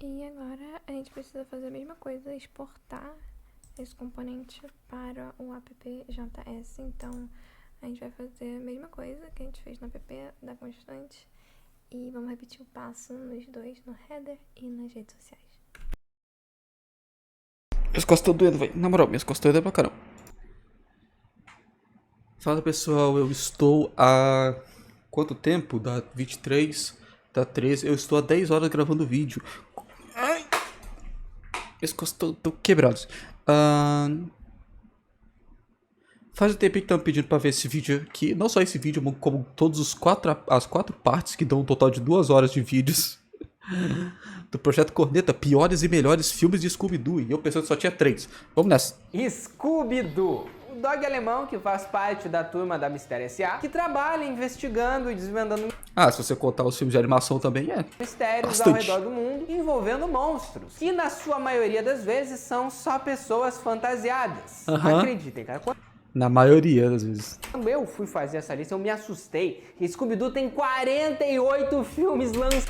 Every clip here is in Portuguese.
E agora a gente precisa fazer a mesma coisa, exportar esse componente para o app.js. Então a gente vai fazer a mesma coisa que a gente fez no app da constante e vamos repetir o passo nos dois, no header e nas redes sociais. Minhas costas estão doendo, velho. Na moral, minhas costas estão doendo pra caramba. Fala pessoal, eu estou há quanto tempo? Da 23, da 13, eu estou há 10 horas gravando vídeo. Ai! Minhas costas estão quebradas. Faz um tempinho que estão me pedindo pra ver esse vídeo aqui. Não só esse vídeo, como todos as quatro partes que dão um total de 2 horas de vídeos. Do projeto Corneta, piores e melhores filmes de Scooby-Doo. E eu pensando que só tinha 3. Vamos nessa. Scooby-Doo, o dog alemão que faz parte da turma da Mistério S.A., que trabalha investigando e desvendando Ah, se você contar os filmes de animação também é mistérios bastante. ao redor do mundo envolvendo monstros, que na sua maioria das vezes são só pessoas fantasiadas. Acreditem, cara. Na maioria das vezes. Quando eu fui fazer essa lista, eu me assustei. Scooby-Doo tem 48 filmes lançados,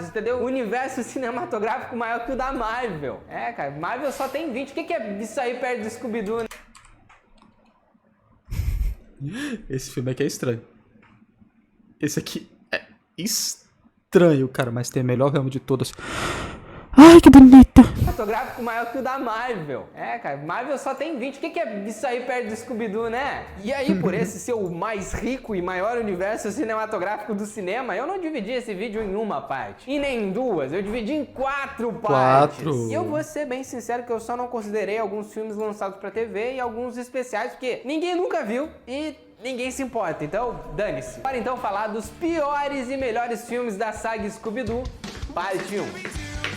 entendeu? O universo cinematográfico maior que o da Marvel. É, cara, Marvel só tem 20. O que é isso aí perto do Scooby-Doo, né? Esse filme aqui é estranho. Esse aqui é estranho, cara, mas tem a melhor filme de todas. Ai, que bonita! Cinematográfico maior que o da Marvel. É, cara, Marvel só tem 20. O que é isso aí perto do Scooby-Doo, né? E aí, por esse ser o mais rico e maior universo cinematográfico do cinema, eu não dividi esse vídeo em uma parte. E nem em duas, eu dividi em 4 partes. E eu vou ser bem sincero que eu só não considerei alguns filmes lançados pra TV e alguns especiais, porque ninguém nunca viu e ninguém se importa, então dane-se. Para então falar dos piores e melhores filmes da saga Scooby-Doo, parte 1.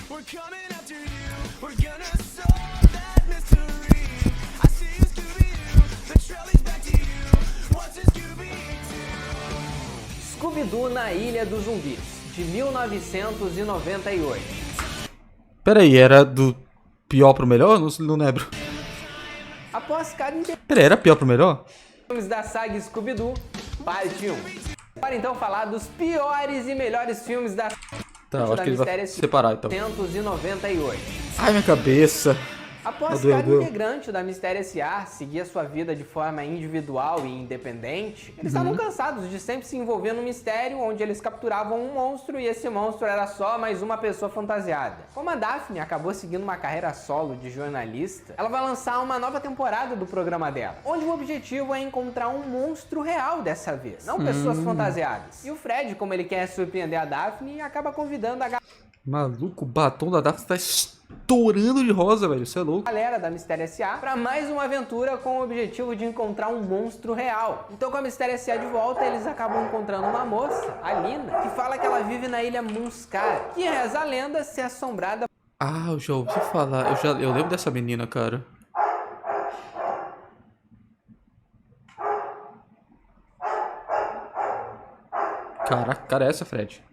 We're coming after you. We're gonna solve that mystery. I see you, Scooby-Doo. The trail leads back to you. What's a Scooby-Doo? Scooby-Doo na Ilha dos Zumbis, de 1998. Pera aí, era do pior pro melhor? Não lembro. Após cada Pera aí, era pior pro melhor? filmes da saga Scooby-Doo, parte 1. Para então falar dos piores e melhores filmes da Tá, eu acho que ele vai separar então. 1998. Ai, minha cabeça. Após Doeu, cada doeu. integrante da Mistério S.A. seguir a sua vida de forma individual e independente, eles estavam cansados de sempre se envolver no mistério onde eles capturavam um monstro e esse monstro era só mais uma pessoa fantasiada. Como a Daphne acabou seguindo uma carreira solo de jornalista, ela vai lançar uma nova temporada do programa dela, onde o objetivo é encontrar um monstro real dessa vez, não pessoas fantasiadas. E o Fred, como ele quer surpreender a Daphne, acaba convidando a Maluco, o batom da Daphne tá estourando de rosa, velho. Você é louco. galera da Mistério S.A. para mais uma aventura com o objetivo de encontrar um monstro real. Então, com a Mistério S.A. de volta, eles acabam encontrando uma moça, a Lina, que fala que ela vive na ilha Moonscar, que reza a lenda ser assombrada Ah, eu já ouvi falar. Eu lembro dessa menina, cara. Caraca, cara, é essa, Fred?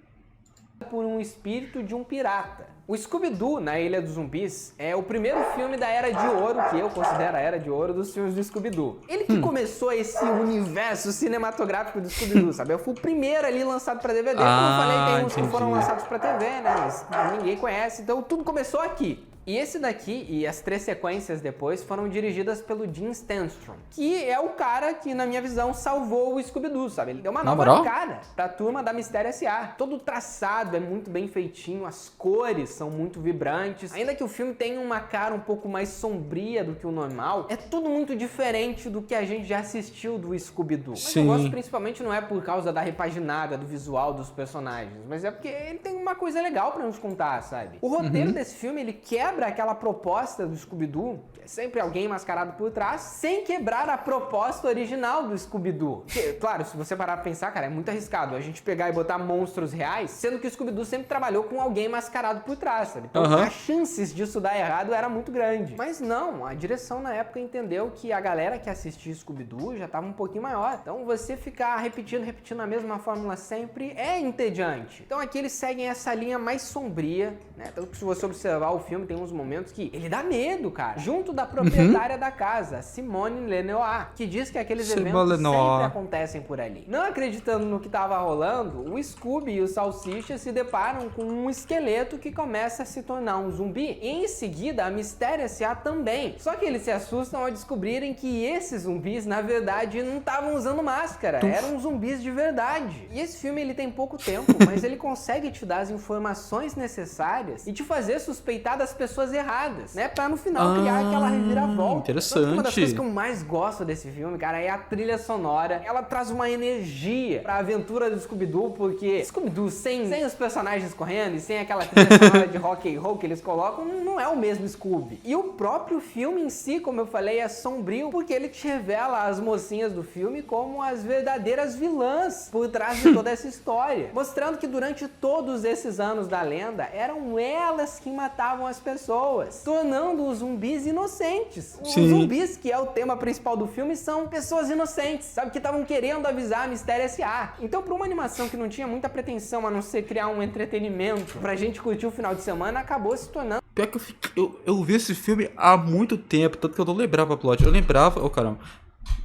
por um espírito de um pirata. O Scooby-Doo na Ilha dos Zumbis é o primeiro filme da Era de Ouro, que eu considero a Era de Ouro dos filmes do Scooby-Doo. Ele que começou esse universo cinematográfico do Scooby-Doo, sabe? Foi o primeiro ali lançado pra DVD. Como eu falei, tem uns que foram entendi. lançados pra TV, né? Mas ninguém conhece, então tudo começou aqui. E esse daqui e as 3 sequências depois foram dirigidas pelo Jim Stanstrom, que é o cara que, na minha visão, salvou o Scooby-Doo, sabe? Ele deu uma nova moral? cara pra turma da Mistério S.A. Todo traçado é muito bem feitinho, as cores são muito vibrantes. Ainda que o filme tenha uma cara um pouco mais sombria do que o normal, é tudo muito diferente do que a gente já assistiu do Scooby-Doo. Mas Sim. eu gosto principalmente não é por causa da repaginada, do visual dos personagens, mas é porque ele tem uma coisa legal pra nos contar, sabe? O roteiro desse filme, ele quebra aquela proposta do Scooby-Doo, que é sempre alguém mascarado por trás, sem quebrar a proposta original do Scooby-Doo. Porque, claro, se você parar pra pensar, cara, é muito arriscado a gente pegar e botar monstros reais, sendo que o Scooby-Doo sempre trabalhou com alguém mascarado por trás, sabe? Então as chances disso dar errado era muito grande. Mas não, a direção na época entendeu que a galera que assistia Scooby-Doo já tava um pouquinho maior. Então você ficar repetindo a mesma fórmula sempre é entediante. Então aqui eles seguem essa linha mais sombria, né? Tanto que se você observar o filme, tem uns momentos que ele dá medo, cara. Junto da proprietária da casa, Simone Lenoir, que diz que aqueles Simone eventos Lenoir. sempre acontecem por ali. Não acreditando no que tava rolando, o Scooby e o Salsicha se deparam com um esqueleto que começa a se tornar um zumbi. E em seguida, a Mistério S.A. também. Só que eles se assustam ao descobrirem que esses zumbis, na verdade, não estavam usando máscara. Eram zumbis de verdade. E esse filme, ele tem pouco tempo, mas ele consegue te dar as informações necessárias e te fazer suspeitar das pessoas erradas, né? Pra no final criar aquela reviravolta. Interessante. Tanto que uma das coisas que eu mais gosto desse filme, cara, é a trilha sonora. Ela traz uma energia pra aventura do Scooby-Doo, porque Scooby-Doo sem os personagens correndo e sem aquela trilha sonora de rock and roll que eles colocam, não é o mesmo Scooby. E o próprio filme em si, como eu falei, é sombrio, porque ele te revela as mocinhas do filme como as verdadeiras vilãs por trás de toda essa história, mostrando que durante todos esses anos da lenda, eram elas que matavam as pessoas, tornando os zumbis inocentes. Os Sim. zumbis, que é o tema principal do filme, são pessoas inocentes, sabe, que estavam querendo avisar a Mistério S.A. Então, pra uma animação que não tinha muita pretensão a não ser criar um entretenimento pra gente curtir o final de semana, acabou se tornando Pior que eu vi esse filme há muito tempo, tanto que eu não lembrava o plot. Eu lembrava, caramba.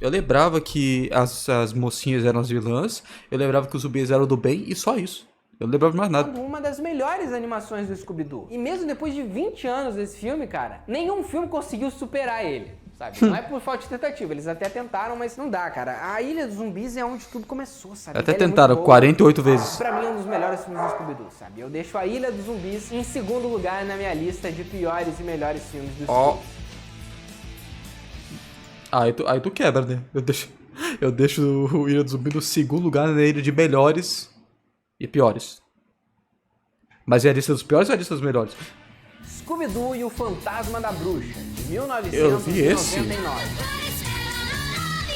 Eu lembrava que as mocinhas eram as vilãs, eu lembrava que os zumbis eram do bem e só isso. Eu não lembrava mais nada. uma das melhores animações do Scooby-Doo. E mesmo depois de 20 anos desse filme, cara, nenhum filme conseguiu superar ele, sabe? Não é por falta de tentativa, eles até tentaram, mas não dá, cara. A Ilha dos Zumbis é onde tudo começou, sabe? Até Ela é muito tentaram boa. 48 vezes. Pra mim é um dos melhores filmes do Scooby-Doo, sabe? Eu deixo a Ilha dos Zumbis em segundo lugar na minha lista de piores e melhores filmes do Ó. Scooby. Aí tu quebra, né? Eu deixo o Ilha do Zumbi no segundo lugar na ilha de melhores e piores. Mas é a lista dos piores ou é a lista dos melhores? Scooby-Doo e o Fantasma da Bruxa, de 1999. Eu vi esse.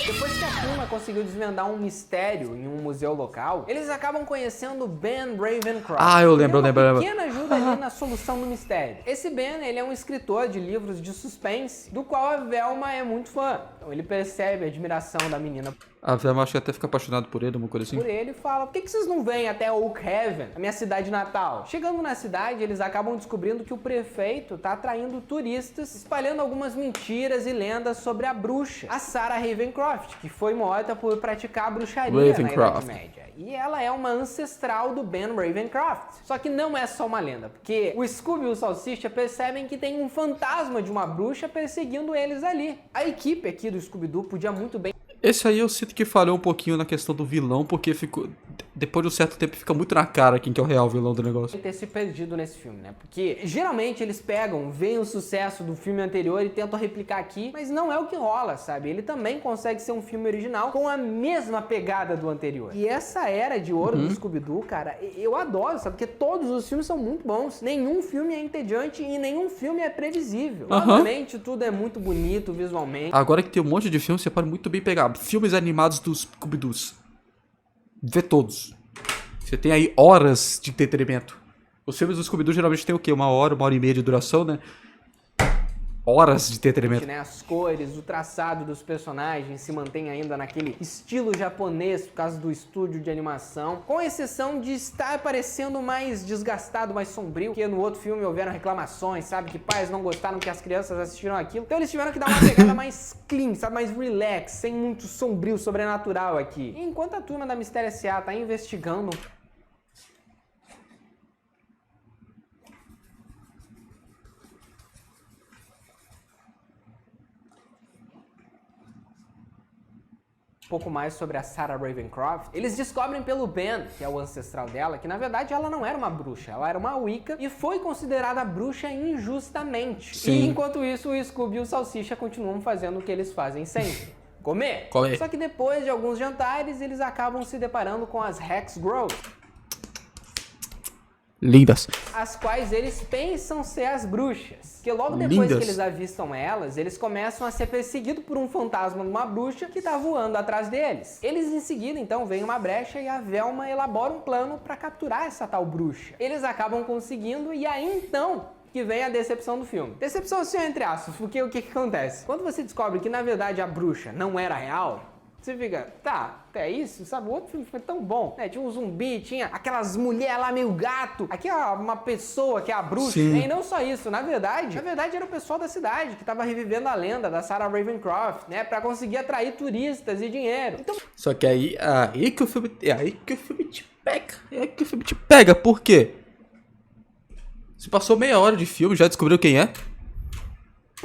Depois que a turma conseguiu desvendar um mistério em um museu local, eles acabam conhecendo Ben Ravencroft. Ah, eu lembro, Ele é eu lembro, eu uma lembro. pequena ajuda ali na solução do mistério. Esse Ben, ele é um escritor de livros de suspense, do qual a Velma é muito fã. Então ele percebe a admiração da menina A Velma acho que até fica apaixonado por ele, uma coisa assim. por ele e fala: por que vocês não vêm até Oakhaven, a minha cidade natal? Chegando na cidade, eles acabam descobrindo que o prefeito tá atraindo turistas, espalhando algumas mentiras e lendas sobre a bruxa, a Sarah Ravencroft, que foi morta por praticar bruxaria na Idade Ravencroft. Média. E ela é uma ancestral do Ben Ravencroft. Só que não é só uma lenda, porque o Scooby e o Salsicha percebem que tem um fantasma de uma bruxa perseguindo eles ali. A equipe aqui do Scooby-Doo podia muito bem Esse aí eu sinto que falhou um pouquinho na questão do vilão, porque ficou. Depois de um certo tempo fica muito na cara quem que é o real vilão do negócio. ter se perdido nesse filme, né? Porque geralmente eles pegam, veem o sucesso do filme anterior e tentam replicar aqui, mas não é o que rola, sabe? Ele também consegue ser um filme original com a mesma pegada do anterior. E essa era de ouro do Scooby-Doo, cara, eu adoro, sabe? Porque todos os filmes são muito bons. Nenhum filme é entediante e nenhum filme é previsível. Obviamente, tudo é muito bonito visualmente. Agora que tem um monte de filmes, você pode muito bem pegar filmes animados dos Scooby-Doos. Vê todos. Você tem aí horas de entretenimento. Os filmes do Scooby-Doo geralmente tem o quê? 1 hora e meia de duração, né? Horas de entretenimento. Né? As cores, o traçado dos personagens se mantém ainda naquele estilo japonês por causa do estúdio de animação, com exceção de estar parecendo mais desgastado, mais sombrio, porque no outro filme houveram reclamações, sabe, que pais não gostaram que as crianças assistiram aquilo, então eles tiveram que dar uma pegada mais clean, sabe, mais relax, sem muito sombrio, sobrenatural aqui. E enquanto a turma da Mistério S.A. tá investigando pouco mais sobre a Sarah Ravencroft, eles descobrem pelo Ben, que é o ancestral dela, que na verdade ela não era uma bruxa, ela era uma Wicca e foi considerada bruxa injustamente. Sim. E enquanto isso, o Scooby e o Salsicha continuam fazendo o que eles fazem sempre. Comer. Comer. Só que depois de alguns jantares, eles acabam se deparando com as Hex Grove, Lindas. as quais eles pensam ser as bruxas. Porque logo depois Lindas. que eles avistam elas, eles começam a ser perseguidos por um fantasma de uma bruxa que tá voando atrás deles. Eles em seguida, então, veem uma brecha e a Velma elabora um plano pra capturar essa tal bruxa. Eles acabam conseguindo e aí então que vem a decepção do filme. Decepção assim, entre aspas, porque o que acontece? Quando você descobre que na verdade a bruxa não era real, Você fica, tá, é isso, sabe? O outro filme foi tão bom, né? Tinha um zumbi, tinha aquelas mulheres lá meio gato. Aqui é uma pessoa que é a bruxa. Sim. E não só isso, na verdade era o pessoal da cidade que tava revivendo a lenda da Sarah Ravencroft, né? Pra conseguir atrair turistas e dinheiro. Então, Só que aí que o filme te pega. É aí que o filme te pega, por quê? Você passou meia hora de filme, já descobriu quem é?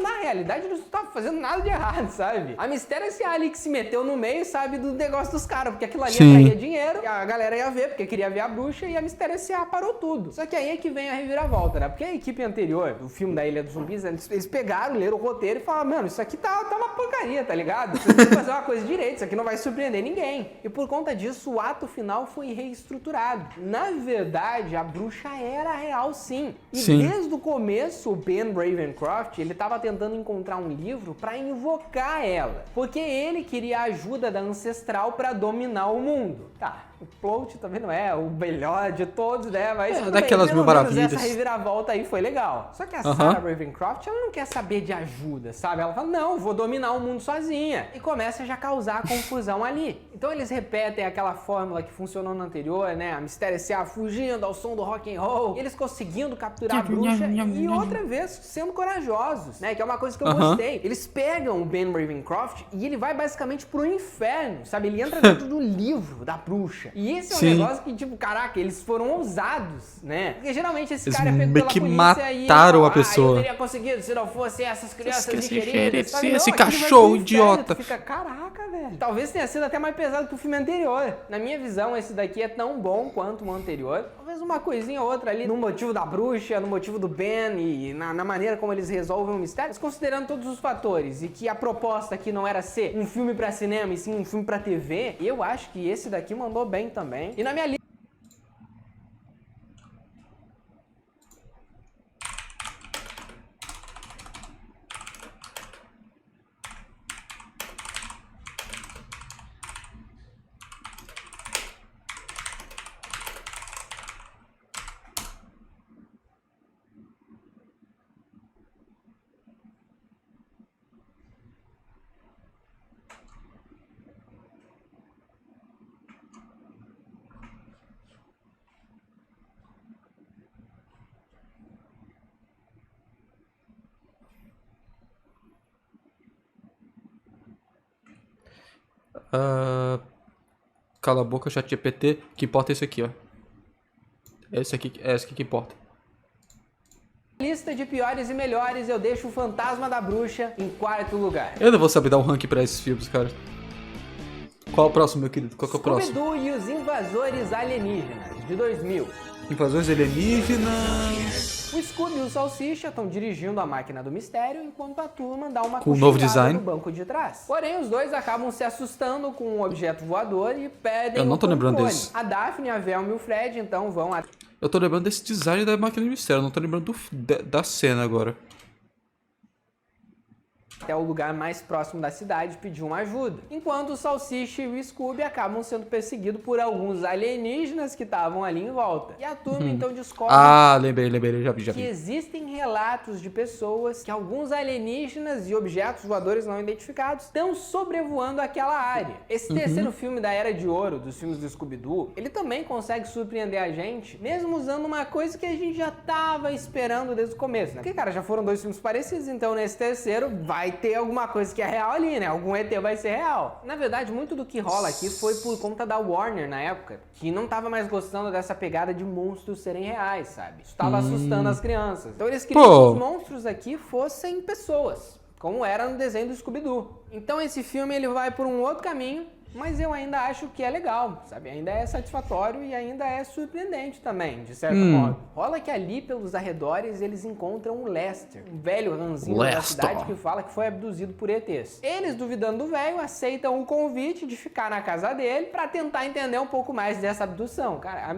na realidade, eles não estavam fazendo nada de errado, sabe? A mistério é esse ali que se meteu no meio, sabe, do negócio dos caras, porque aquilo ali atraía dinheiro, e a galera ia ver, porque queria ver a bruxa, e a mistério S.A. parou tudo. Só que aí é que vem a reviravolta, né? Porque a equipe anterior do filme da Ilha dos Zumbis, eles pegaram, leram o roteiro e falaram, mano, isso aqui tá uma porcaria, tá ligado? Vocês têm que fazer uma coisa direito, isso aqui não vai surpreender ninguém. E por conta disso, o ato final foi reestruturado. Na verdade, a bruxa era real, sim. E desde o começo, o Ben Ravencroft, ele tava tentando encontrar um livro pra invocar ela. Porque ele queria a ajuda da Ancestral pra dominar o mundo. Tá, o plot também não é o melhor de todos, né? Mas tudo daquelas bem, mil pelo menos maravilhas. essa reviravolta aí foi legal. Só que a Sarah Ravencroft, ela não quer saber de ajuda, sabe? Ela fala, não, vou dominar o mundo sozinha. E começa a já causar confusão ali. Então eles repetem aquela fórmula que funcionou no anterior, né? A Mistério S.A. fugindo ao som do rock and roll, eles conseguindo capturar a bruxa e outra vez sendo corajosos, né? Que é uma coisa que eu gostei. Eles pegam o Ben Ravencroft e ele vai basicamente pro inferno, sabe? Ele entra dentro do livro da bruxa. E esse é um negócio que, tipo, caraca, eles foram ousados, né? Porque geralmente esse cara é pego pela polícia e mataram a eu pessoa. teria conseguido se não fosse essas crianças digeridas. Esse cachorro idiota. Tu fica, caraca, velho. Talvez tenha sido até mais pesado que o filme anterior. Na minha visão, esse daqui é tão bom quanto o anterior. Talvez uma coisinha ou outra ali no motivo da bruxa, no motivo do Ben e na maneira como eles resolvem o mistério. Mas considerando todos os fatores e que a proposta aqui não era ser um filme pra cinema e sim um filme pra TV, eu acho que esse daqui mandou bem também. E na minha lista Cala a boca, ChatGPT. O que importa é esse aqui, ó. Esse aqui que importa. lista de piores e melhores, eu deixo o Fantasma da Bruxa em quarto lugar. Eu não vou saber dar um ranking pra esses filmes, cara. Qual é o próximo, meu querido? Qual que é o próximo? Scooby-Doo e os Invasores Alienígenas, de 2000. Invasões alienígenas. O Scooby e o Salsicha estão dirigindo a máquina do mistério enquanto a turma dá uma Com um novo cochilada design. no banco de trás. Porém, os dois acabam se assustando com um objeto voador e perdem Eu não o tô lembrando controle. desse. A Daphne, a Velma e o Fred então vão Eu tô lembrando desse design da máquina de mistério. Não tô lembrando da cena agora. até o lugar mais próximo da cidade pedir uma ajuda. Enquanto o Salsicha e o Scooby acabam sendo perseguidos por alguns alienígenas que estavam ali em volta. E a turma então descobre Lembrei, já que vi. existem relatos de pessoas que alguns alienígenas e objetos voadores não identificados estão sobrevoando aquela área. Esse terceiro filme da Era de Ouro, dos filmes do Scooby-Doo, ele também consegue surpreender a gente, mesmo usando uma coisa que a gente já tava esperando desde o começo, né? Porque, cara, já foram dois filmes parecidos, então nesse terceiro vai ter alguma coisa que é real ali, né? Algum ET vai ser real. Na verdade, muito do que rola aqui foi por conta da Warner na época, que não tava mais gostando dessa pegada de monstros serem reais, sabe? Isso tava assustando as crianças. Então eles queriam que os monstros aqui fossem pessoas, como era no desenho do Scooby-Doo. Então esse filme ele vai por um outro caminho, mas eu ainda acho que é legal, sabe? Ainda é satisfatório e ainda é surpreendente também, de certo modo. Rola que ali pelos arredores eles encontram o Lester, um velho ranzinho da cidade que fala que foi abduzido por ETs. Eles, duvidando do velho, aceitam o convite de ficar na casa dele pra tentar entender um pouco mais dessa abdução. Cara,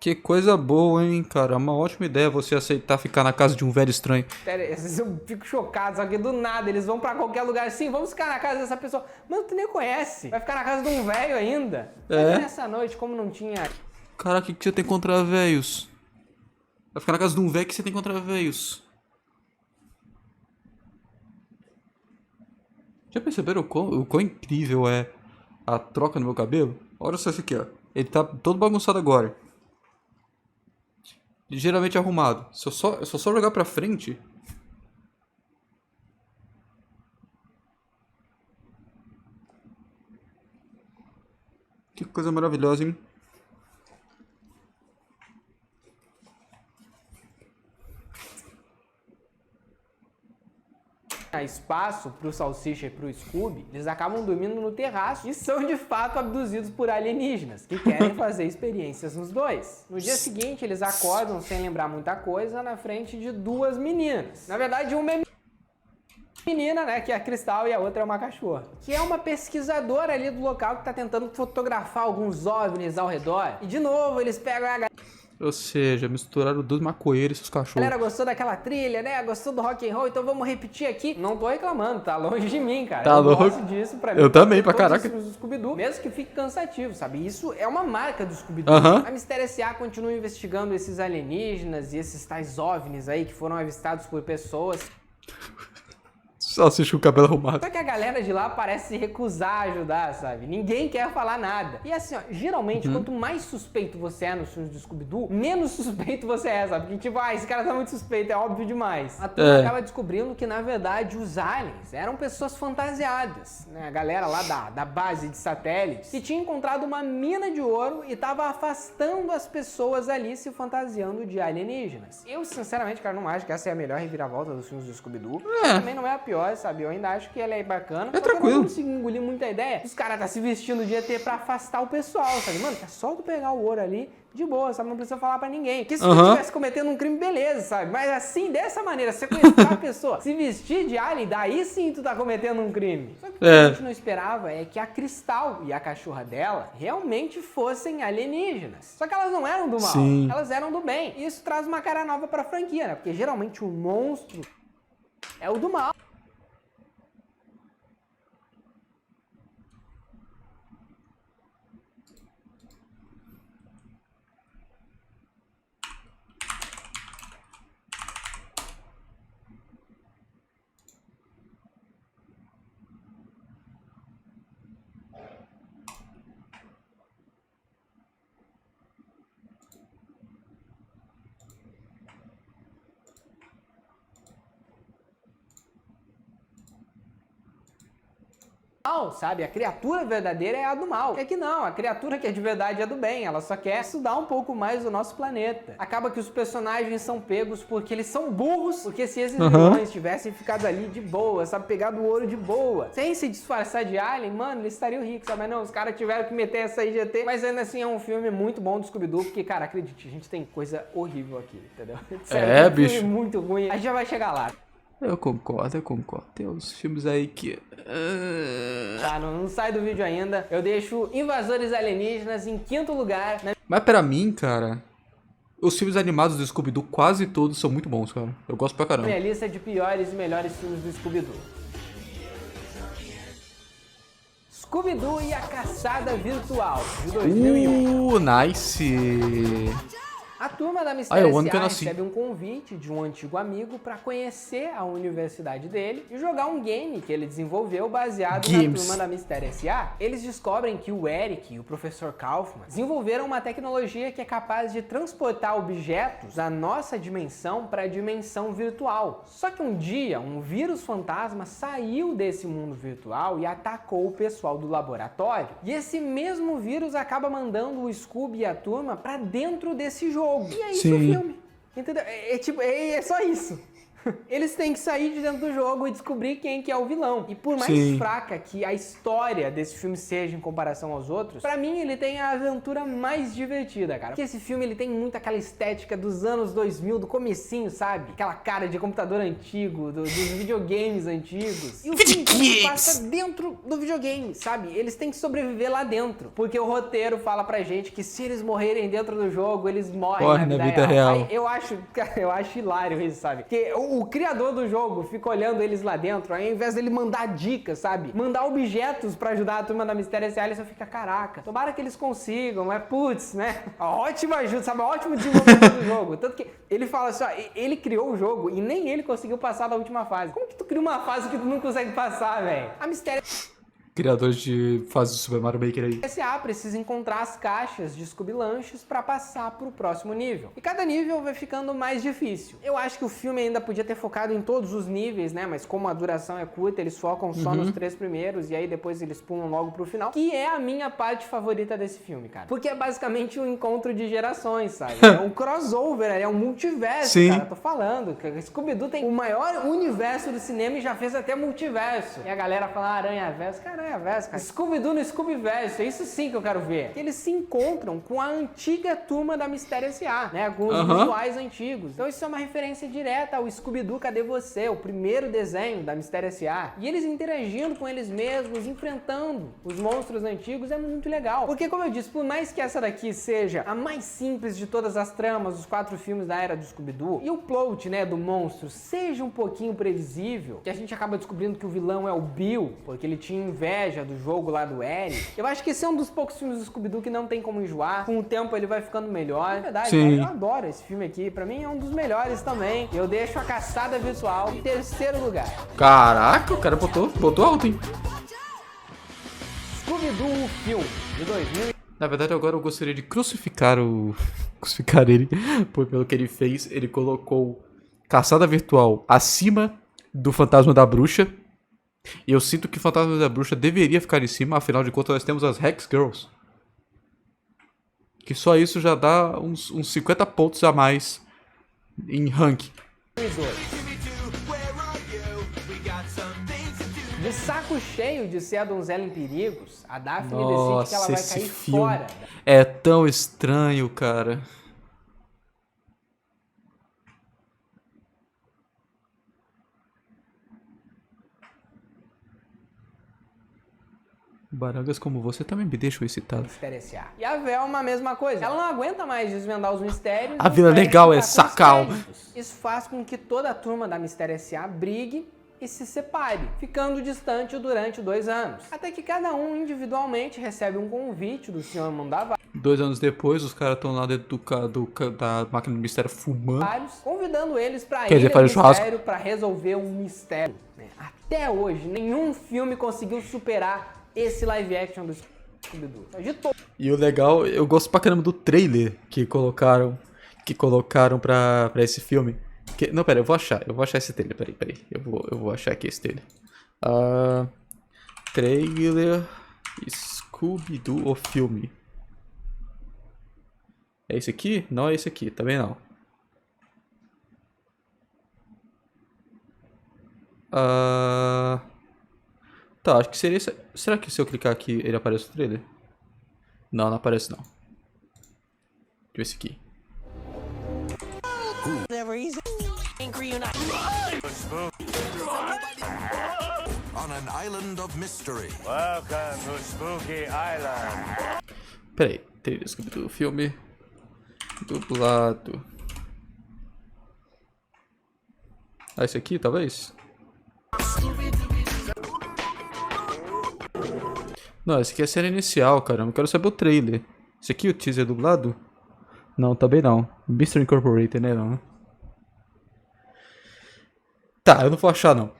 Que coisa boa, hein, cara. É uma ótima ideia você aceitar ficar na casa de um velho estranho. Pera aí, às vezes eu fico chocado, só que do nada eles vão pra qualquer lugar assim, vamos ficar na casa dessa pessoa. Mano, tu nem conhece. Vai ficar na casa de um velho ainda. Mas nessa noite, como não tinha... Caraca, o que você tem contra velhos? Vai ficar na casa de um velho que você tem contra velhos. Já perceberam o quão incrível é a troca no meu cabelo. Olha só isso aqui, ó. Ele tá todo bagunçado agora. Ligeiramente arrumado. Se eu só jogar pra frente... Que coisa maravilhosa, hein? Espaço pro Salsicha e pro Scooby, eles acabam dormindo no terraço e são de fato abduzidos por alienígenas, que querem fazer experiências nos dois. No dia seguinte, eles acordam sem lembrar muita coisa na frente de duas meninas. Na verdade, uma é menina, né, que é a Cristal, e a outra é uma cachorra, que é uma pesquisadora ali do local que tá tentando fotografar alguns OVNIs ao redor. E de novo, eles pegam a Ou seja, misturaram dois maconheiros e seus cachorros. galera gostou daquela trilha, né? Gostou do rock and roll, então vamos repetir aqui. Não tô reclamando, tá longe de mim, cara. Tá eu louco? gosto disso, pra mim. Eu também, pra todos os caraca. filmes do Scooby-Doo, mesmo que fique cansativo, sabe? Isso é uma marca do Scooby-Doo. Aham. A Mistério S.A. continua investigando esses alienígenas e esses tais OVNIs aí que foram avistados por pessoas. Salsicha com o cabelo arrumado. Só que a galera de lá parece se recusar a ajudar, sabe? Ninguém quer falar nada. E assim, ó, geralmente, quanto mais suspeito você é nos filmes do Scooby-Doo, menos suspeito você é, sabe? Porque tipo, esse cara tá muito suspeito, é óbvio demais. A turma acaba descobrindo que, na verdade, os aliens eram pessoas fantasiadas, né? A galera lá da base de satélites, que tinha encontrado uma mina de ouro e tava afastando as pessoas ali se fantasiando de alienígenas. Eu, sinceramente, cara, não acho que essa é a melhor reviravolta dos filmes do Scooby-Doo. Também não é a pior, sabe? Eu ainda acho que ela é bacana. É só que eu tranquilo. não consigo engolir muita ideia. Os caras tá se vestindo de ET pra afastar o pessoal, sabe? Mano, é só tu pegar o ouro ali de boa, sabe? Não precisa falar pra ninguém. Porque se tu estivesse cometendo um crime, beleza, sabe? Mas assim, dessa maneira, sequestrar a pessoa, se vestir de alien, daí sim tu tá cometendo um crime. Só que o que a gente não esperava é que a Cristal e a cachorra dela realmente fossem alienígenas. Só que elas não eram do mal, Sim. elas eram do bem. E isso traz uma cara nova pra franquia, né? Porque geralmente o monstro é o do mal. Sabe? A criatura verdadeira é a do mal. É que não, a criatura que é de verdade é do bem. Ela só quer estudar um pouco mais do nosso planeta. Acaba que os personagens são pegos porque eles são burros. Porque se esses vilões tivessem ficado ali de boa, sabe? Pegado o ouro de boa, sem se disfarçar de alien, mano, eles estariam ricos, sabe? Mas não, os caras tiveram que meter essa IGT. Mas ainda assim é um filme muito bom do Scooby-Doo. Porque, cara, acredite, a gente tem coisa horrível aqui, entendeu? Sério, É, um filme bicho. muito ruim. A gente já vai chegar lá. Eu concordo. Tem uns filmes aí que... Tá, não sai do vídeo ainda. Eu deixo Invasores Alienígenas em quinto lugar, né? Mas pra mim, cara, os filmes animados do Scooby-Doo quase todos são muito bons, cara. Eu gosto pra caramba. Minha lista de piores e melhores filmes do Scooby-Doo. Scooby-Doo e a Caçada Virtual, de 2001. Nice! A turma da Ah, é Mistério o ano que eu S.A. nasci. recebe um convite de um antigo amigo para conhecer a universidade dele e jogar um game que ele desenvolveu baseado na Games. turma da Mistério S.A. Eles descobrem que o Eric e o professor Kaufman desenvolveram uma tecnologia que é capaz de transportar objetos da nossa dimensão para a dimensão virtual. Só que um dia, um vírus fantasma saiu desse mundo virtual e atacou o pessoal do laboratório. E esse mesmo vírus acaba mandando o Scooby e a turma para dentro desse jogo. E é isso o filme. Entendeu? É só isso. Eles têm que sair de dentro do jogo e descobrir quem que é o vilão. E por mais fraca que a história desse filme seja em comparação aos outros, pra mim ele tem a aventura mais divertida, cara. Porque esse filme ele tem muito aquela estética dos anos 2000, do comecinho, sabe? Aquela cara de computador antigo, dos videogames antigos. E o filme se passa dentro do videogame, sabe? Eles têm que sobreviver lá dentro. Porque o roteiro fala pra gente que se eles morrerem dentro do jogo, eles morrem na vida real. Aí, eu acho hilário isso, sabe? Porque o criador do jogo fica olhando eles lá dentro, aí ao invés dele mandar dicas, sabe? Mandar objetos pra ajudar a turma da Mistério S.A., ele só fica, caraca, tomara que eles consigam, mas putz, né? Ótima ajuda, sabe? Ótimo desenvolvimento do jogo. Tanto que ele fala assim, ó, ele criou o jogo e nem ele conseguiu passar da última fase. Como que tu cria uma fase que tu não consegue passar, velho? A Mistério Criadores de fase do Super Mario Maker aí. SA precisa encontrar as caixas de Scooby Lanches para passar para o próximo nível. E cada nível vai ficando mais difícil. Eu acho que o filme ainda podia ter focado em todos os níveis, né? Mas como a duração é curta, eles focam só nos 3 primeiros e aí depois eles pulam logo pro final. Que é a minha parte favorita desse filme, cara. Porque é basicamente um encontro de gerações, sabe? É um crossover, é um multiverso, Sim. cara. Tô falando. Scooby-Doo tem o maior universo do cinema e já fez até multiverso. E a galera fala Aranha-Verso. Cara, Aranha-Verso, cara. Scooby-Doo no Scooby-Verso. É isso sim que eu quero ver. Eles se encontram com a antiga turma da Mistério S.A., né? Com os visuais antigos. Então isso é uma referência direta ao Scooby-Doo Cadê Você? O primeiro desenho da Mistério S.A. E eles interagindo com eles mesmos, enfrentando os monstros antigos, é muito legal. Porque, como eu disse, por mais que essa daqui seja a mais simples de todas as tramas dos 4 filmes da era do Scooby-Doo, e o plot, né, do monstro seja um pouquinho previsível, que a gente acaba descobrindo que o vilão é o Bill, porque ele tinha inveja do jogo lá do Eric. Eu acho que esse é um dos poucos filmes do Scooby-Doo que não tem como enjoar. Com o tempo ele vai ficando melhor. É verdade, Sim. cara, eu adoro esse filme aqui. Pra mim é um dos melhores também. Eu deixo A Caçada Virtual em 3º lugar. Caraca, o cara botou alto, hein? Scooby-Doo, o filme, de 2000. Na verdade, agora eu gostaria de crucificar ele, porque pelo que ele fez, ele colocou Caçada Virtual acima do Fantasma da Bruxa. E eu sinto que o Fantasma da Bruxa deveria ficar em cima, afinal de contas nós temos as Hex Girls. Que só isso já dá uns 50 pontos a mais em ranking. De saco cheio de ser a donzela em perigos, a Daphne decide que Nossa, ela vai esse cair filme fora. é tão estranho, cara. Barangas como você também me deixam excitado. Mistério S.A. E a Velma, a mesma coisa. Ela não aguenta mais desvendar os mistérios. A e vida prefere legal ficar é com sacal. os créditos. Isso faz com que toda a turma da Mistério S.A. brigue e se separe, ficando distante durante 2 anos. Até que cada um individualmente recebe um convite do Sr. Mandava 2 anos depois, os caras estão lá dentro da máquina do mistério fumando. convidando eles pra Quer dizer, Ilha do fazer churrasco. Mistério pra resolver um mistério. né? Até hoje, nenhum filme conseguiu superar esse live action do Scooby-Doo. De todo. E o legal, eu gosto pra caramba do trailer que colocaram pra esse filme. Não, pera, eu vou achar esse trailer, peraí. Eu vou achar aqui esse trailer. Trailer Scooby-Doo, o filme. É esse aqui? Não é esse aqui, também não. Tá, acho que seria esse. Será que se eu clicar aqui ele aparece no trailer? Não, não aparece não. Deixa eu ver esse aqui. On an island of mystery. Welcome to Spooky Island. Peraí, trailer Scooby-Doo, filme dublado. Esse aqui, talvez? Não, esse aqui é a cena inicial, caramba. Eu quero saber o trailer. Esse aqui é o teaser dublado? Não, também não. Mystery Incorporated, né? Não. Tá, eu não vou achar, não.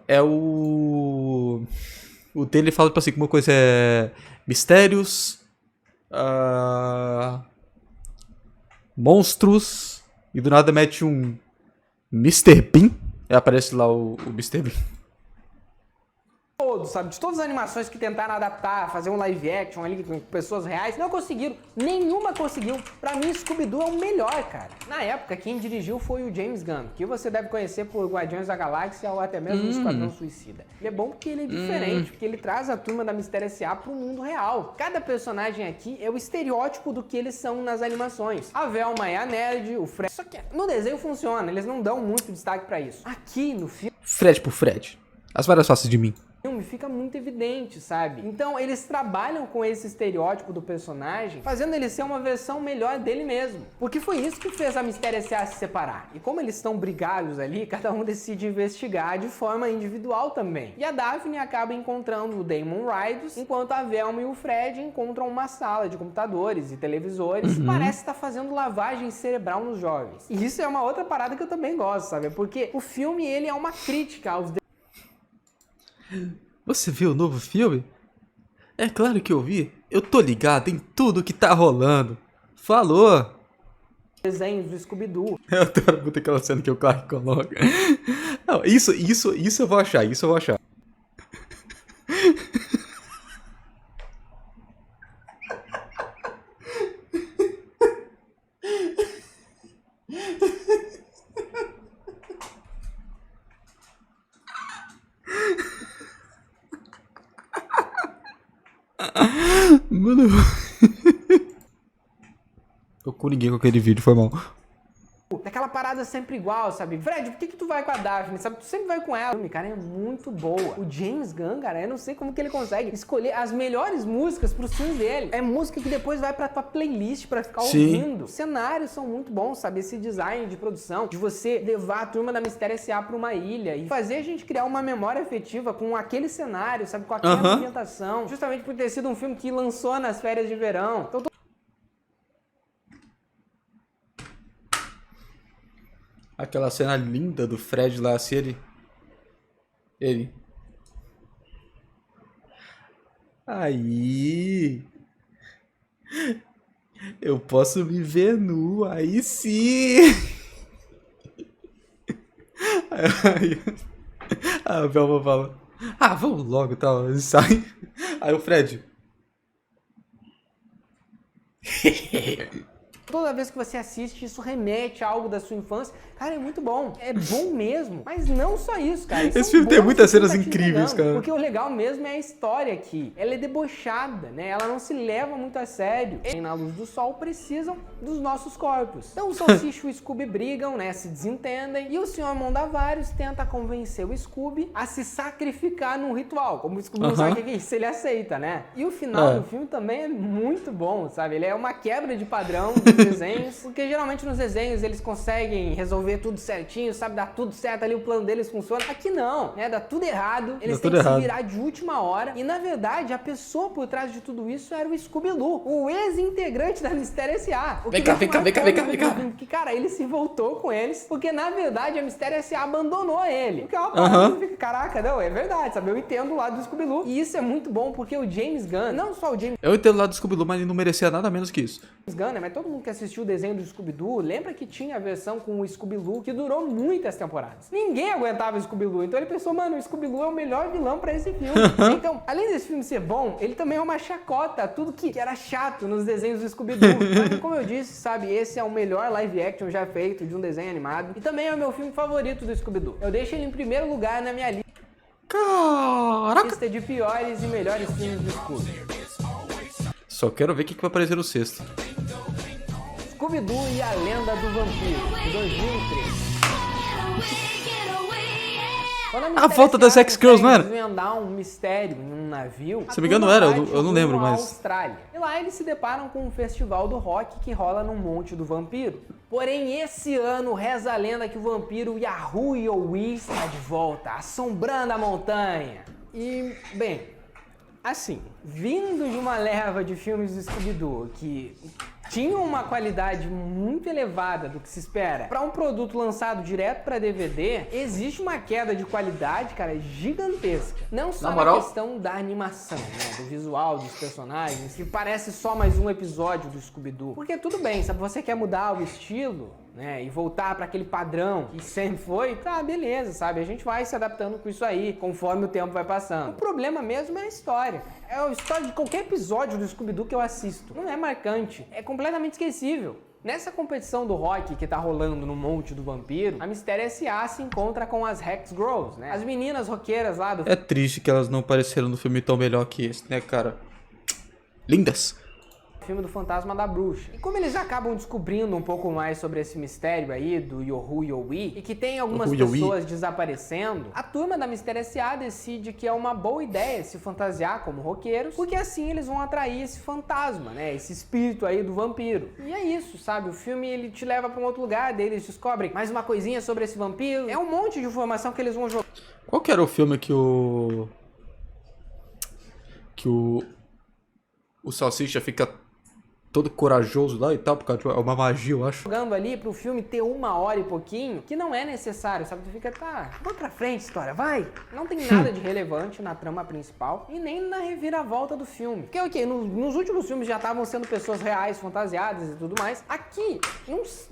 É o... O dele fala, tipo assim, que uma coisa é... Mistérios... Monstros... E do nada mete um... Mr. Bean. E aparece lá o Mr. Bean. Todos, sabe? De todas as animações que tentaram adaptar, fazer um live action ali com pessoas reais, não conseguiram. Nenhuma conseguiu. Pra mim, Scooby-Doo é o melhor, cara. Na época, quem dirigiu foi o James Gunn, que você deve conhecer por Guardiões da Galáxia ou até mesmo Esquadrão Suicida. Ele é bom porque ele é diferente, porque ele traz a turma da Mistério S.A. pro mundo real. Cada personagem aqui é o estereótipo do que eles são nas animações. A Velma é a nerd, o Fred... Só que no desenho funciona, eles não dão muito destaque pra isso. Aqui no filme... Fred por Fred. As várias faces de mim. Fica muito evidente, sabe? Então eles trabalham com esse estereótipo do personagem, fazendo ele ser uma versão melhor dele mesmo. Porque foi isso que fez a Mistério S.A. se separar. E como eles estão brigados ali, cada um decide investigar de forma individual também. E a Daphne acaba encontrando o Damon Rydus, enquanto a Velma e o Fred encontram uma sala de computadores e televisores que parece estar fazendo lavagem cerebral nos jovens. E isso é uma outra parada que eu também gosto, sabe? Porque o filme, ele é uma crítica aos Você viu o novo filme? É claro que eu vi. Eu tô ligado em tudo que tá rolando. Falou! Desenhos do Scooby-Doo. Eu adoro muito aquela cena que o Clark coloca. Não, isso eu vou achar, isso eu vou achar. Mano. Tô com ninguém com aquele vídeo, foi mal. Daquela parada sempre igual, sabe? Fred, por que tu vai com a Daphne, sabe? Tu sempre vai com ela. O cara é muito boa. O James Gunn, cara, eu não sei como que ele consegue escolher as melhores músicas pros filmes dele. É música que depois vai pra tua playlist pra ficar ouvindo. Os cenários são muito bons, sabe? Esse design de produção, de você levar a turma da Mistério S.A. pra uma ilha e fazer a gente criar uma memória afetiva com aquele cenário, sabe? Com aquela ambientação. Justamente por ter sido um filme que lançou nas férias de verão. Então, Aquela cena linda do Fred lá, assim, ele. Aí. Eu posso me ver nu, aí sim. Aí, a Velma fala: ah, vamos logo e tal. Ele sai. Aí o Fred. toda vez que você assiste, isso remete a algo da sua infância. Cara, é muito bom. É bom mesmo. Mas não só isso, cara. Esse filme tem muitas cenas incríveis, cara. Porque o legal mesmo é a história aqui. Ela é debochada, né? Ela não se leva muito a sério. E na luz do sol precisam dos nossos corpos. Então o Salsicha e o Scooby brigam, né? Se desentendem. E o Sr. Mondavares tenta convencer o Scooby a se sacrificar num ritual. Como o Scooby não sabe o que é isso, ele aceita, né? E o final do filme também é muito bom, sabe? Ele é uma quebra de padrão dos desenhos. Porque geralmente nos desenhos eles conseguem resolver tudo certinho, sabe? Dar tudo certo ali, o plano deles funciona. Aqui não, né? Dá tudo errado. Eles têm que se virar de última hora. E na verdade, a pessoa por trás de tudo isso era o Scooby-Doo, o ex-integrante da Mistério S.A. Vem cá. Que, cara, ele se voltou com eles, porque na verdade a Mistério S.A. abandonou ele. Porque uma parada fica, caraca, não, é verdade, sabe? Eu entendo o lado do Scooby-Doo. E isso é muito bom, porque o James Gunn, não só o James Eu entendo o lado do Scooby-Doo, mas ele não merecia nada menos que isso. Gunn, né? Mas todo mundo que assistiu o desenho do Scooby-Doo lembra que tinha a versão com o Scooby-Doo que durou muitas temporadas. Ninguém aguentava o Scooby-Doo, então ele pensou, mano, o Scooby-Doo é o melhor vilão pra esse filme. Então, além desse filme ser bom, ele também é uma chacota a tudo que era chato nos desenhos do Scooby-Doo. Mas, como eu disse, sabe, esse é o melhor live action já feito de um desenho animado e também é o meu filme favorito do Scooby-Doo. Eu deixo ele em primeiro lugar na minha lista de piores e melhores filmes do Scooby. Só quero ver o que vai aparecer no sexto. Scooby-Doo e a Lenda do Vampiro, de 2003. A volta das X-Girls, não era? Desvendar um mistério em um navio. Se não me engano, era, eu não lembro mais. Austrália. E lá eles se deparam com um festival do rock que rola no Monte do Vampiro. Porém, esse ano reza a lenda que o vampiro Yahoo Yowie está de volta, assombrando a montanha. E, bem, assim, vindo de uma leva de filmes do Scooby-Doo que tinham uma qualidade muito elevada do que se espera para um produto lançado direto para DVD, existe uma queda de qualidade, cara, gigantesca. Não só na questão da animação, né, do visual dos personagens, que parece só mais um episódio do Scooby-Doo. Porque tudo bem, sabe, você quer mudar o estilo, né, e voltar para aquele padrão que sempre foi, tá, beleza, sabe? A gente vai se adaptando com isso aí, conforme o tempo vai passando. O problema mesmo é a história. É a história de qualquer episódio do Scooby-Doo que eu assisto. Não é marcante, é completamente esquecível. Nessa competição do rock que tá rolando no Monte do Vampiro, a Mistério S.A. se encontra com as Hex Girls, né? As meninas roqueiras lá do... É triste que elas não apareceram no filme tão melhor que esse, né, cara? Lindas! Filme do Fantasma da Bruxa. E como eles acabam descobrindo um pouco mais sobre esse mistério aí do Yahoo Yowie e que tem algumas pessoas desaparecendo, a turma da Mistério S.A. decide que é uma boa ideia se fantasiar como roqueiros, porque assim eles vão atrair esse fantasma, né? Esse espírito aí do vampiro. E é isso, sabe? O filme ele te leva pra um outro lugar, daí eles descobrem mais uma coisinha sobre esse vampiro. É um monte de informação que eles vão jogar. Qual que era o filme que o Salsicha fica todo corajoso lá e tal, por causa de uma magia, eu acho. Jogando ali pro filme ter 1 hora e pouquinho, que não é necessário, sabe? Tu fica, tá, vamos pra frente, história, vai! Não tem nada de relevante na trama principal e nem na reviravolta do filme. Porque, ok, nos últimos filmes já estavam sendo pessoas reais, fantasiadas e tudo mais. Aqui,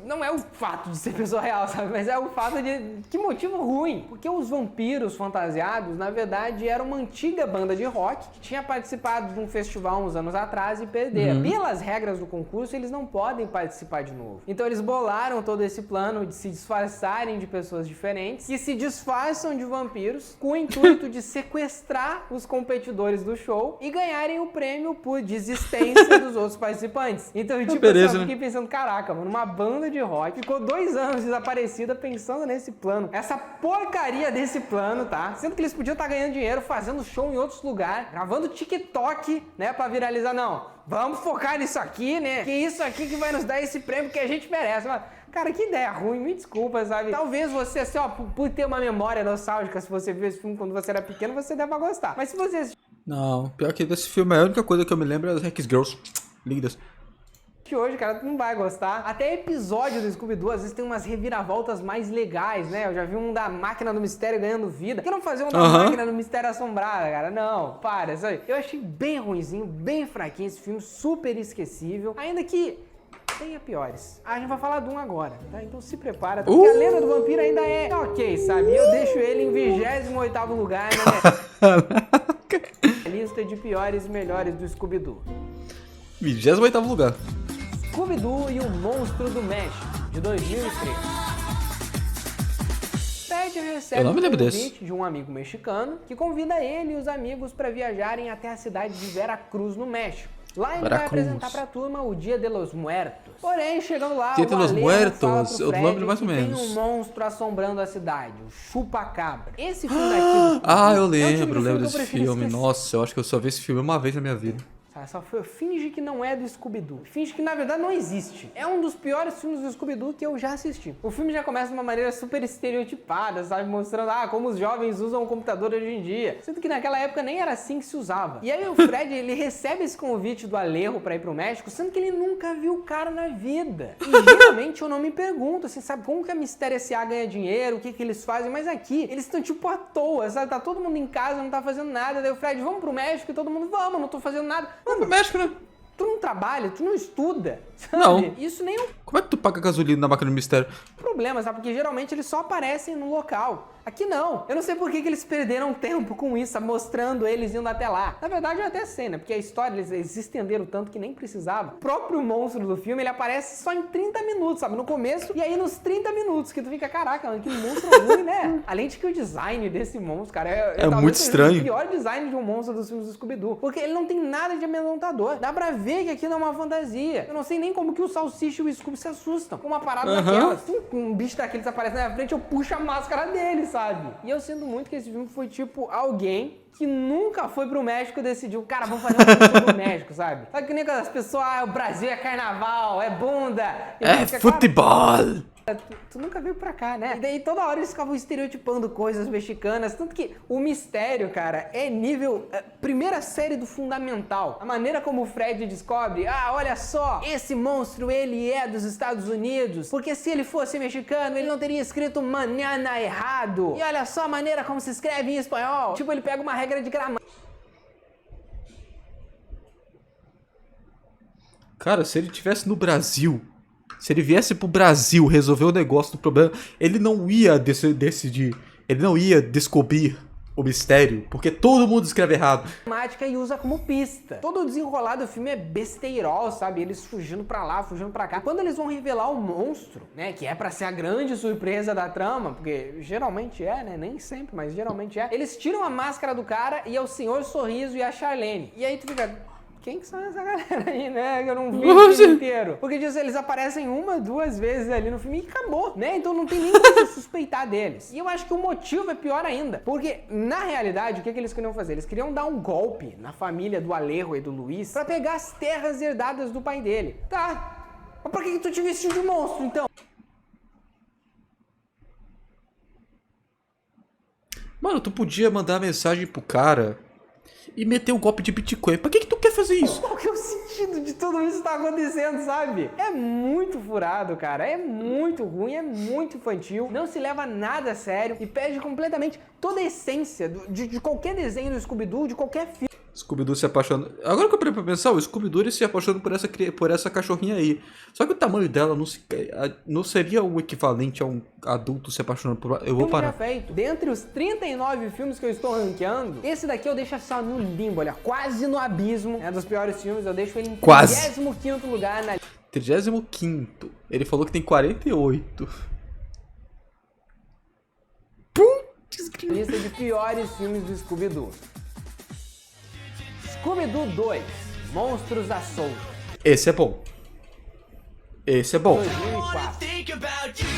não é o fato de ser pessoa real, sabe? Mas é o fato de... Que motivo ruim! Porque os vampiros fantasiados, na verdade, eram uma antiga banda de rock que tinha participado de um festival uns anos atrás e perderam. Pelas regras do concurso, eles não podem participar de novo. Então eles bolaram todo esse plano de se disfarçarem de pessoas diferentes que se disfarçam de vampiros com o intuito de sequestrar os competidores do show e ganharem o prêmio por desistência dos outros participantes. Então, tipo, beleza, eu fiquei pensando, caraca, mano, uma banda de rock ficou 2 anos desaparecida pensando nesse plano. Essa porcaria desse plano, tá? Sendo que eles podiam estar ganhando dinheiro, fazendo show em outros lugares, gravando TikTok, né, pra viralizar. Não, vamos focar nisso aqui, né? Que isso aqui que vai nos dar esse prêmio que a gente merece. Mas, cara, que ideia ruim, me desculpa, sabe? Talvez você, assim, ó, por ter uma memória nostálgica, se você viu esse filme quando você era pequeno, você deva gostar. Mas se você Não, pior que desse filme, a única coisa que eu me lembro é as Rex Girls. Lindas. hoje, cara, tu não vai gostar. Até episódio do Scooby-Doo, às vezes tem umas reviravoltas mais legais, né? Eu já vi um da Máquina do Mistério ganhando vida. Por que não fazer um da Máquina do Mistério Assombrada, cara? Não, para, isso aí. Eu achei bem ruinzinho, bem fraquinho esse filme, super esquecível. Ainda que tenha piores. A gente vai falar de um agora, tá? Então se prepara, porque a Lenda do Vampiro ainda é ok, sabe? Eu deixo ele em 28º lugar, né? Lista de piores e melhores do Scooby-Doo. 28º lugar. Scooby-Doo e o Monstro do México, de 2003. Fred recebe Eu não me um lembro convite desse. de um amigo mexicano que convida ele e os amigos para viajarem até a cidade de Veracruz, no México. Lá ele vai Veracruz. apresentar pra turma o Dia de los Muertos. Porém, chegando lá, Dia de o los Alejo Muertos, fala pro eu Fred lembro mais ou que menos. tem um monstro assombrando a cidade, o Chupa-Cabra. Esse filme daqui... Ah, eu é o tipo de lembro filme que eu desse prefiro filme. esquecer. Nossa, eu acho que eu só vi esse filme uma vez na minha vida. Finge que não é do Scooby-Doo. Finge que, na verdade, não existe. É um dos piores filmes do Scooby-Doo que eu já assisti. O filme já começa de uma maneira super estereotipada, sabe? Mostrando, como os jovens usam o computador hoje em dia. Sendo que naquela época nem era assim que se usava. E aí o Fred, ele recebe esse convite do Alejo pra ir pro México, sendo que ele nunca viu o cara na vida. E geralmente eu não me pergunto, assim, sabe? Como que a Mistério S.A. ganha dinheiro? O que que eles fazem? Mas aqui, eles estão tipo à toa, sabe? Tá todo mundo em casa, não tá fazendo nada. Daí o Fred, vamos pro México? E todo mundo, vamos, não tô fazendo nada. Vamos pro México, né? Tu não trabalha, tu não estuda, sabe? Não. Isso nem é um Como é que tu paga gasolina na máquina do mistério? problema, sabe? Porque geralmente eles só aparecem no local. Aqui não. Eu não sei por que eles perderam tempo com isso, sabe? Mostrando eles indo até lá. Na verdade, eu até sei, né? Porque a história, eles estenderam tanto que nem precisava. O próprio monstro do filme, ele aparece só em 30 minutos, sabe? No começo, e aí nos 30 minutos, que tu fica, caraca, mano, que monstro ruim, né? Além de que o design desse monstro, cara, talvez muito seja estranho. o pior design de um monstro dos filmes do Scooby-Doo. Porque ele não tem nada de amedrontador. Dá pra ver que aquilo é uma fantasia. Eu não sei nem como que o Salsicha e o Scooby se assustam com uma parada daquela. Se um bicho daqueles aparece na minha frente, eu puxo a máscara dele, sabe? E eu sinto muito que esse filme foi tipo alguém que nunca foi pro México e decidiu, cara, vamos fazer um filme pro México, sabe? Sabe que nem quando as pessoas, o Brasil é carnaval, é bunda. E É fica, futebol! Tu nunca veio pra cá, né? E daí toda hora eles ficavam estereotipando coisas mexicanas. Tanto que o mistério, cara, é nível... primeira série do Fundamental. A maneira como o Fred descobre... olha só, esse monstro, ele é dos Estados Unidos. Porque se ele fosse mexicano, ele não teria escrito manana errado. E olha só a maneira como se escreve em espanhol. Tipo, ele pega uma regra de gramática. Cara, se ele tivesse no Brasil, se ele viesse pro Brasil resolver o negócio do problema, ele não ia decidir, ele não ia descobrir o mistério, porque todo mundo escreve errado. E usa como pista. Todo o desenrolar do filme é besteirol, sabe? Eles fugindo pra lá, fugindo pra cá. Quando eles vão revelar o monstro, né? Que é pra ser a grande surpresa da trama, porque geralmente é, né? Nem sempre, mas geralmente é. Eles tiram a máscara do cara e é o Senhor Sorriso e a Charlene. E aí tu fica... Quem que são essa galera aí, né? Eu não vi o filme inteiro. Porque diz, eles aparecem 1, 2 vezes ali no filme e acabou, né? Então não tem nem como suspeitar deles. E eu acho que o motivo é pior ainda. Porque, na realidade, o que eles queriam fazer? Eles queriam dar um golpe na família do Alejo e do Luiz pra pegar as terras herdadas do pai dele. Tá. Mas por que tu te vestiu de monstro, então? Mano, tu podia mandar mensagem pro cara e meter um golpe de Bitcoin. Pra que tu quer fazer isso? Qual que é o sentido de tudo isso que tá acontecendo, sabe? É muito furado, cara. É muito ruim, é muito infantil. Não se leva nada a sério e perde completamente toda a essência de qualquer desenho do Scooby-Doo, de qualquer filme. Scooby-Doo se apaixona... Agora que eu parei pra pensar, o Scooby-Doo ele se apaixona por essa cachorrinha aí. Só que o tamanho dela não seria o equivalente a um adulto se apaixonando por... Eu vou Já parar. feito. Dentre os 39 filmes que eu estou ranqueando, esse daqui eu deixo só no limbo, olha, quase no abismo. É um dos piores filmes, eu deixo ele em Quase. 35º lugar na 35º. Ele falou que tem 48. Putz, lista de piores filmes do Scooby-Doo. Scooby-Doo 2, Monstros à Solta, Esse é bom. Esse é bom. 2004. Think about you.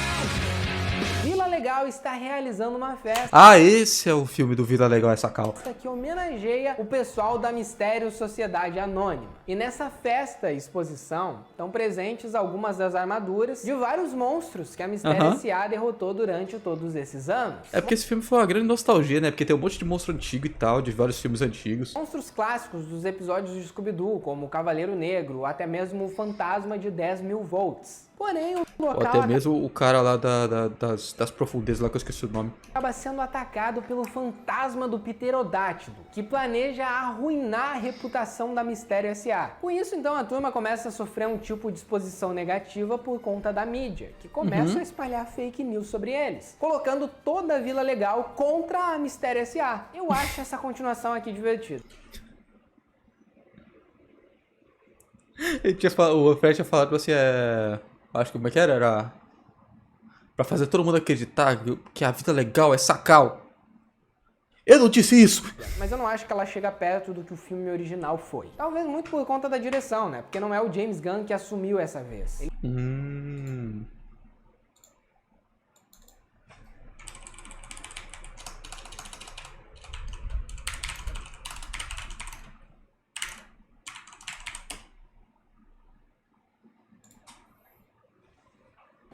Vila Legal está realizando uma festa Ah, esse é o filme do Vida Legal essa cal. que homenageia o pessoal da Mistério Sociedade Anônima. E nessa festa e exposição estão presentes algumas das armaduras de vários monstros que a Mistério S.A. derrotou durante todos esses anos. É porque esse filme foi uma grande nostalgia, né? Porque tem um monte de monstro antigo e tal, de vários filmes antigos. Monstros clássicos dos episódios de Scooby-Doo, como o Cavaleiro Negro, ou até mesmo o Fantasma de 10.000 volts. Porém, o Ou local até mesmo o cara lá das profundezas lá que eu esqueci o nome. acaba sendo atacado pelo fantasma do Pterodátilo, que planeja arruinar a reputação da Mistério S.A. Com isso, então, a turma começa a sofrer um tipo de exposição negativa por conta da mídia, que começa a espalhar fake news sobre eles, colocando toda a Vila Legal contra a Mistério S.A. Eu acho essa continuação aqui divertida. O Fred tinha falado assim, acho que como é que era? Era pra fazer todo mundo acreditar que a vida legal é sacal. Eu não disse isso! Mas eu não acho que ela chega perto do que o filme original foi. Talvez muito por conta da direção, né? Porque não é o James Gunn que assumiu essa vez.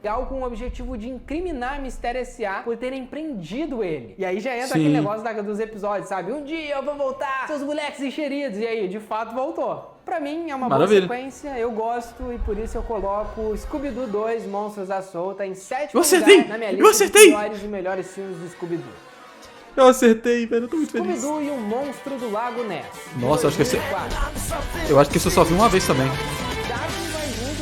Legal com o objetivo de incriminar a Mistério S.A. por terem prendido ele. E aí já entra aquele negócio dos episódios, sabe? Um dia eu vou voltar, seus moleques encheridos. E aí, de fato, voltou. Pra mim, é uma boa sequência, eu gosto e por isso eu coloco Scooby-Doo 2, Monstros à Solta, em 7º lugar na minha lista de piores e melhores filmes do Scooby-Doo. Eu acertei, velho, eu tô muito feliz. Scooby-Doo e o Monstro do Lago Ness. Nossa, acho que eu acho que isso eu só vi uma vez também.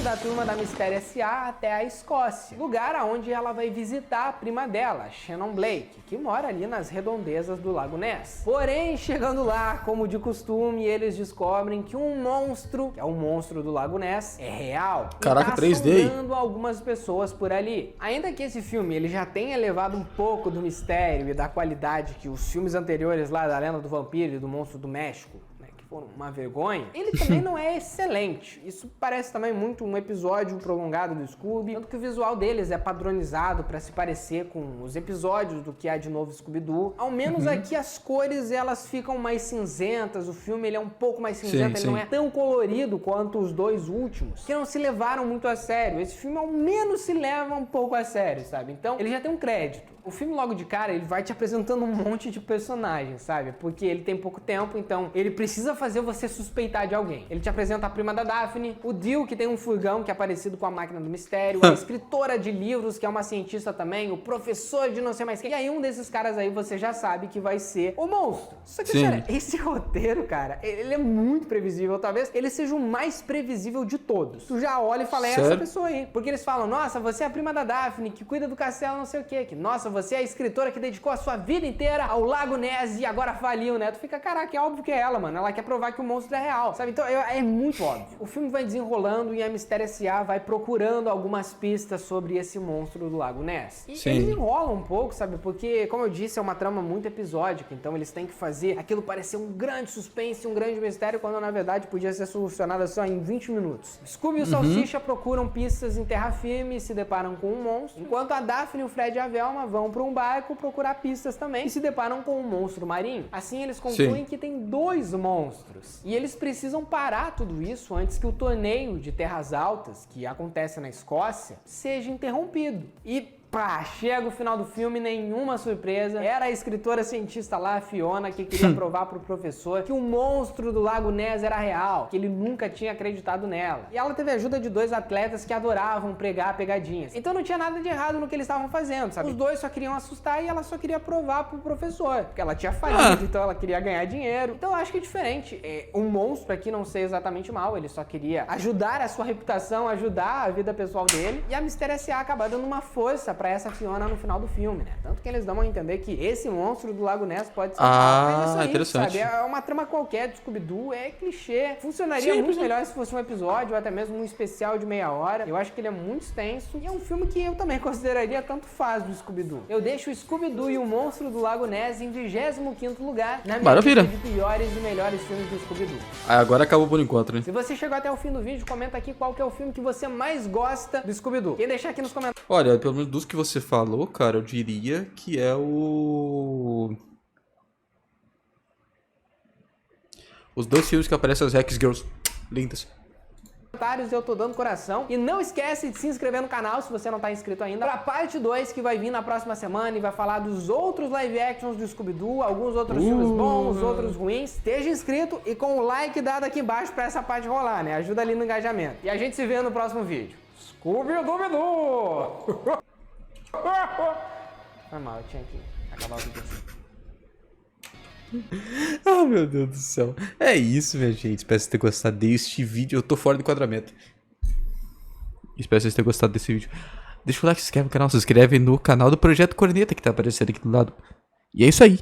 Da turma da Mistério S.A. até a Escócia, lugar aonde ela vai visitar a prima dela, Shannon Blake, que mora ali nas redondezas do Lago Ness. Porém, chegando lá, como de costume, eles descobrem que um monstro, que é o monstro do Lago Ness, é real. Caraca, e tá 3D. assombrando algumas pessoas por ali. Ainda que esse filme ele já tenha levado um pouco do mistério e da qualidade que os filmes anteriores lá da Lenda do Vampiro e do Monstro do México foram uma vergonha, ele também não é excelente. Isso parece também muito um episódio prolongado do Scooby, tanto que o visual deles é padronizado para se parecer com os episódios do que há de novo Scooby-Doo. Ao menos aqui as cores elas ficam mais cinzentas, o filme ele é um pouco mais cinzento, ele não é tão colorido quanto os dois últimos, que não se levaram muito a sério. Esse filme ao menos se leva um pouco a sério, sabe? Então ele já tem um crédito. O filme logo de cara, ele vai te apresentando um monte de personagens, sabe? Porque ele tem pouco tempo, então ele precisa fazer você suspeitar de alguém. Ele te apresenta a prima da Daphne, o Dio, que tem um furgão que é parecido com a Máquina do Mistério, a escritora de livros, que é uma cientista também, o professor de não sei mais quem. E aí um desses caras aí você já sabe que vai ser o monstro. Só que, sério, esse roteiro, cara, ele é muito previsível. Talvez ele seja o mais previsível de todos. Tu já olha e fala, é essa pessoa aí. Porque eles falam, nossa, você é a prima da Daphne, que cuida do castelo não sei o quê. Que, nossa, você é a escritora que dedicou a sua vida inteira ao Lago Ness e agora faliu, né? Tu fica, caraca, é óbvio que é ela, mano. Ela quer provar que o monstro é real, sabe? Então é muito óbvio. O filme vai desenrolando e a Mistério S.A. vai procurando algumas pistas sobre esse monstro do Lago Ness. E eles enrolam um pouco, sabe? Porque, como eu disse, é uma trama muito episódica, então eles têm que fazer aquilo parecer um grande suspense, um grande mistério, quando na verdade podia ser solucionado só em 20 minutos. Scooby e o Salsicha procuram pistas em terra firme e se deparam com um monstro, enquanto a Daphne, o Fred e a Velma vão para um barco procurar pistas também e se deparam com um monstro marinho. Assim eles concluem que tem 2 monstros. E eles precisam parar tudo isso antes que o torneio de terras altas, que acontece na Escócia, seja interrompido. E Pá, chega o final do filme, nenhuma surpresa. Era a escritora cientista lá, a Fiona, que queria provar pro professor que o monstro do Lago Ness era real, que ele nunca tinha acreditado nela. E ela teve a ajuda de 2 atletas que adoravam pregar pegadinhas. Então não tinha nada de errado no que eles estavam fazendo, sabe? Os dois só queriam assustar e ela só queria provar pro professor, porque ela tinha falido, então ela queria ganhar dinheiro. Então eu acho que é diferente. O monstro aqui não ser exatamente mal, ele só queria ajudar a sua reputação, ajudar a vida pessoal dele. E a Mystery S.A. acaba dando uma força pra essa Fiona no final do filme, né? Tanto que eles dão a entender que esse monstro do Lago Ness pode ser Ah, isso aí, interessante. sabe? É uma trama qualquer do Scooby-Doo, é clichê. Funcionaria muito melhor se fosse um episódio ou até mesmo um especial de meia hora. Eu acho que ele é muito extenso e é um filme que eu também consideraria tanto faz do Scooby-Doo. Eu deixo o Scooby-Doo e o Monstro do Lago Ness em 25º lugar na minha Maravilha. lista de piores e melhores filmes do Scooby-Doo. Ah, agora acabou por enquanto, né? Se você chegou até o fim do vídeo, comenta aqui qual que é o filme que você mais gosta do Scooby-Doo. Quem deixar aqui nos comentários. Olha, pelo menos dos que você falou, cara, eu diria que é o... Os 2 filmes que aparecem as Rex Girls. Lindas. Eu tô dando coração. E não esquece de se inscrever no canal se você não tá inscrito ainda, pra parte 2 que vai vir na próxima semana e vai falar dos outros live actions do Scooby-Doo, alguns outros filmes bons, outros ruins. Esteja inscrito e com o like dado aqui embaixo pra essa parte rolar, né? Ajuda ali no engajamento. E a gente se vê no próximo vídeo. Scooby-Doo! Foi mal, eu tinha que acabar o vídeo assim. Ah, meu Deus do céu. É isso, minha gente. Espero que vocês tenham gostado deste vídeo. Eu tô fora do enquadramento. Espero que vocês tenham gostado desse vídeo. Deixa o like, se inscreve no canal. Se inscreve no canal do Projeto Corneta que tá aparecendo aqui do lado. E é isso aí.